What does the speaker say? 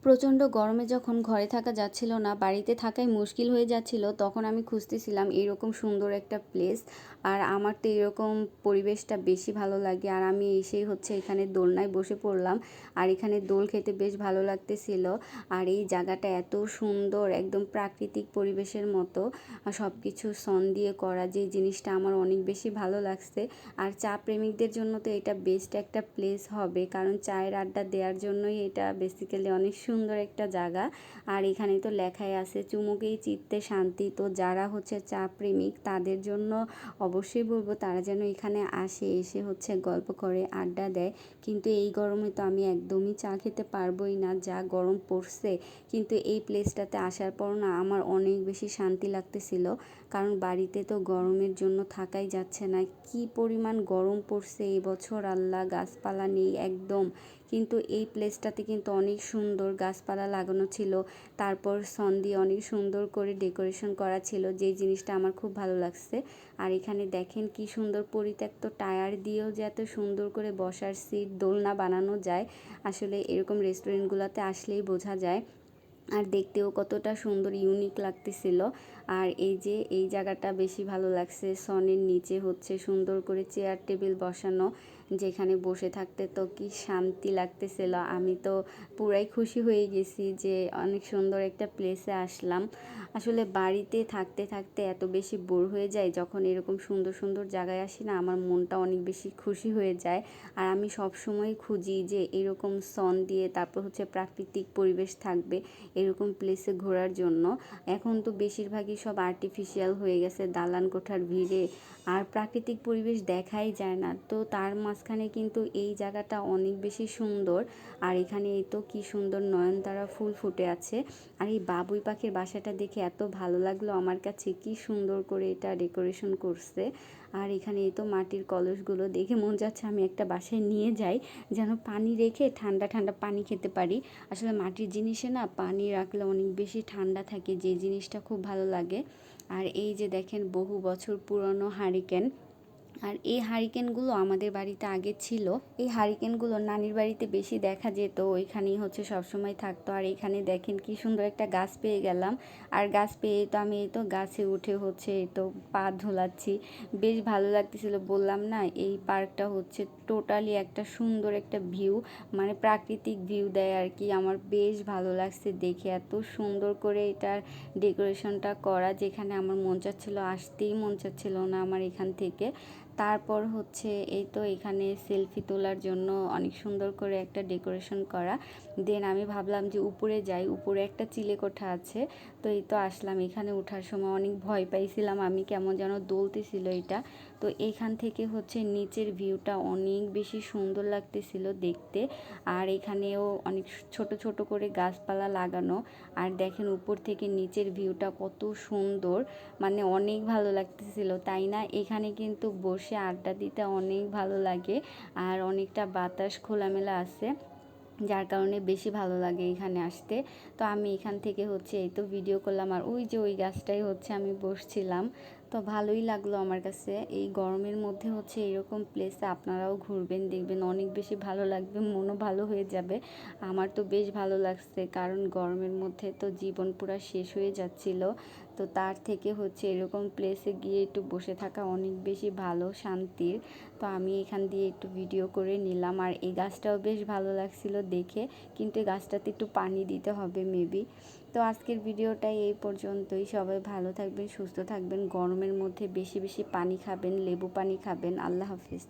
প্রচণ্ড গরমে যখন ঘরে থাকা যাচ্ছিল না, বাড়িতে থাকাই মুশকিল হয়ে যাচ্ছিল, তখন আমি খুঁজতেছিলাম এরকম সুন্দর একটা প্লেস। আর আমার তো এরকম পরিবেশটা বেশি ভালো লাগে। আর আমি এসেই হচ্ছে এখানে দোলনায় বসে পড়লাম। আর এখানে দোল খেতে বেশ ভালো লাগতেছিল। আর এই জায়গাটা এত সুন্দর, একদম প্রাকৃতিক পরিবেশের মতো, সব কিছু সন দিয়ে করা, যে জিনিসটা আমার অনেক বেশি ভালো লাগছে। আর চা প্রেমিকদের জন্য তো এটা বেস্ট একটা প্লেস হবে, কারণ চায়ের আড্ডা দেওয়ার জন্যই এটা বেসিক্যালি অনেক সুন্দর একটা জায়গা। আর এখানে তো লেখাই আছে চুমুকেই চিত্তে শান্তি। তো যারা হচ্ছে চা প্রেমিক তাদের জন্য অবশ্যই বলবো তারা যেন এখানে এসে হচ্ছে গল্প করে, আড্ডা দেয়। কিন্তু এই গরমে তো আমি একদমই চা খেতে পারবোই না, যা গরম পড়ছে। কিন্তু এই প্লেসটাতে আসার পর না আমার অনেক বেশি শান্তি লাগতেছিল, কারণ বাড়িতে তো গরমের জন্য থাকাই যাচ্ছে না। কি পরিমাণ গরম পড়ছে এই বছর, আল্লাহ, গাছপালা নেই একদম। কিন্তু এই প্লেসটাতে কিন্তু অনেক সুন্দর গাছপালা লাগানো ছিল, তারপর সন দিয়ে অনেক সুন্দর করে ডেকোরেশন করা ছিল, যে জিনিসটা আমার খুব ভালো লাগছে। আর এখানে দেখেন কি সুন্দর পরিত্যক্ত টায়ার দিয়েও যে এত সুন্দর করে বসার সিট, দোলনা বানানো যায়, আসলে এরকম রেস্টুরেন্টগুলোতে আসলেই বোঝা যায়। আর দেখতেও কতটা সুন্দর, ইউনিক লাগতেছিল। আর এই যে এই জায়গাটা বেশি ভালো লাগছে, সনের নিচে হচ্ছে সুন্দর করে চেয়ার টেবিল বসানো, যেখানে বসে থাকতে তো কি শান্তি লাগতেছিল। আমি তো পুরাই খুশি হয়ে গেছি যে অনেক সুন্দর একটা প্লেসে আসলাম। আসলে বাড়িতে থাকতে থাকতে এত বেশি বোর হয়ে যায়, যখন এরকম সুন্দর সুন্দর জায়গায় আসি না, আমার মনটা অনেক বেশি খুশি হয়ে যায়। আর আমি সব সময় খুঁজি যে এরকম সন দিয়ে, তারপর হচ্ছে প্রাকৃতিক পরিবেশ থাকবে এরকম প্লেসে ঘোরার জন্য। এখন তো বেশিরভাগই সব আর্টিফিশিয়াল হয়ে গেছে দালান কোঠার ভিড়ে, আর প্রাকৃতিক পরিবেশ দেখাই যায় না। তো তার মাঝখানে কিন্তু এই জায়গাটা অনেক বেশি সুন্দর। আর এখানে এই তো কি সুন্দর নয়নতারা ফুল ফুটে আছে। আর এই বাবুই পাখির বাসাটা দেখে এত ভালো লাগলো আমার কাছে, কি সুন্দর করে এটা ডেকোরেশন করছে। আর এখানে এই তো মাটির কলসগুলো দেখে মন যাচ্ছে আমি একটা বাসায় নিয়ে যাই, যেন পানি রেখে ঠান্ডা ঠান্ডা পানি খেতে পারি। আসলে মাটির জিনিসে না পানি রাখলে অনেক বেশি ঠান্ডা থাকে, যে জিনিসটা খুব ভালো লাগে। আর এই যে দেখেন বহু বছর পুরনো হারিকেন। আর এই হারিকেনগুলো আমাদের বাড়িতে আগে ছিল। এই হারিকেনগুলো নানির বাড়িতে বেশি দেখা যেত, ওইখানেই হচ্ছে সবসময় থাকতো। আর এখানে দেখেন কি সুন্দর একটা গাছ পেয়ে গেলাম। আর গাছ পেয়ে তো আমি এই তো গাছে উঠে হচ্ছে এই তো পা ধুলাচ্ছি, বেশ ভালো লাগতেছিল। বললাম না, এই পার্কটা হচ্ছে টোটালি একটা সুন্দর একটা ভিউ, মানে প্রাকৃতিক ভিউ দেয় আর কি। আমার বেশ ভালো লাগছে দেখে, এত সুন্দর করে এটার ডেকোরেশনটা করা, যেখানে আমার মন চাচ্ছিল আসতেই মন চাচ্ছিল না আমার এখান থেকে। তারপর হচ্ছে এই তো এখানে সেলফি তোলার জন্য অনেক সুন্দর করে একটা ডেকোরেশন করা। দেন আমি ভাবলাম যে উপরে যাই, উপরে একটা চিলেকোঠা আছে। তো এই তো আসলাম, এখানে ওঠার সময় অনেক ভয় পাইছিলাম আমি, কেমন যেন দোলতেছিল এটা। তো এখান থেকে হচ্ছে নিচের ভিউটা অনেক বেশি সুন্দর লাগতেছিল দেখতে। আর এখানেও অনেক ছোট ছোট করে গাছপালা লাগানো। আর দেখেন উপর থেকে নিচের ভিউটা কত সুন্দর, মানে অনেক ভালো লাগতেছিল, তাই না? এখানে কিন্তু বসে আড্ডা দিতে অনেক ভালো লাগে। আর অনেকটা বাতাস খোলামেলা আছে, যার কারণে বেশি ভালো লাগে এখানে আসতে। তো আমি এখান থেকে হচ্ছে এই তো ভিডিও করলাম, আর ওই যে ওই গাছটাই হচ্ছে আমি বসছিলাম। তো ভালোই লাগলো আমার কাছে। এই গরমের মধ্যে হচ্ছে এরকম প্লেসে আপনারাও ঘুরবেন, দেখবেন অনেক বেশি ভালো লাগবে, মনও ভালো হয়ে যাবে। আমার তো বেশ ভালো লাগছে, কারণ গরমের মধ্যে তো জীবন পুরা শেষ হয়ে যাচ্ছিল। তো তার থেকে হচ্ছে এরকম প্লেসে গিয়ে একটু বসে থাকা অনেক বেশি ভালো, শান্তির। তো আমি এখান দিয়ে একটু ভিডিও করে নিলাম। আর এই গাছটাও বেশ ভালো লাগছিল দেখে, কিন্তু এই গাছটাতে একটু পানি দিতে হবে মেবি। তো আজকের ভিডিওটাই এই পর্যন্তই। সবাই ভালো থাকবেন, সুস্থ থাকবেন, গরমের মধ্যে বেশি বেশি পানি খাবেন, লেবু পানি খাবেন। আল্লাহ হাফিজ।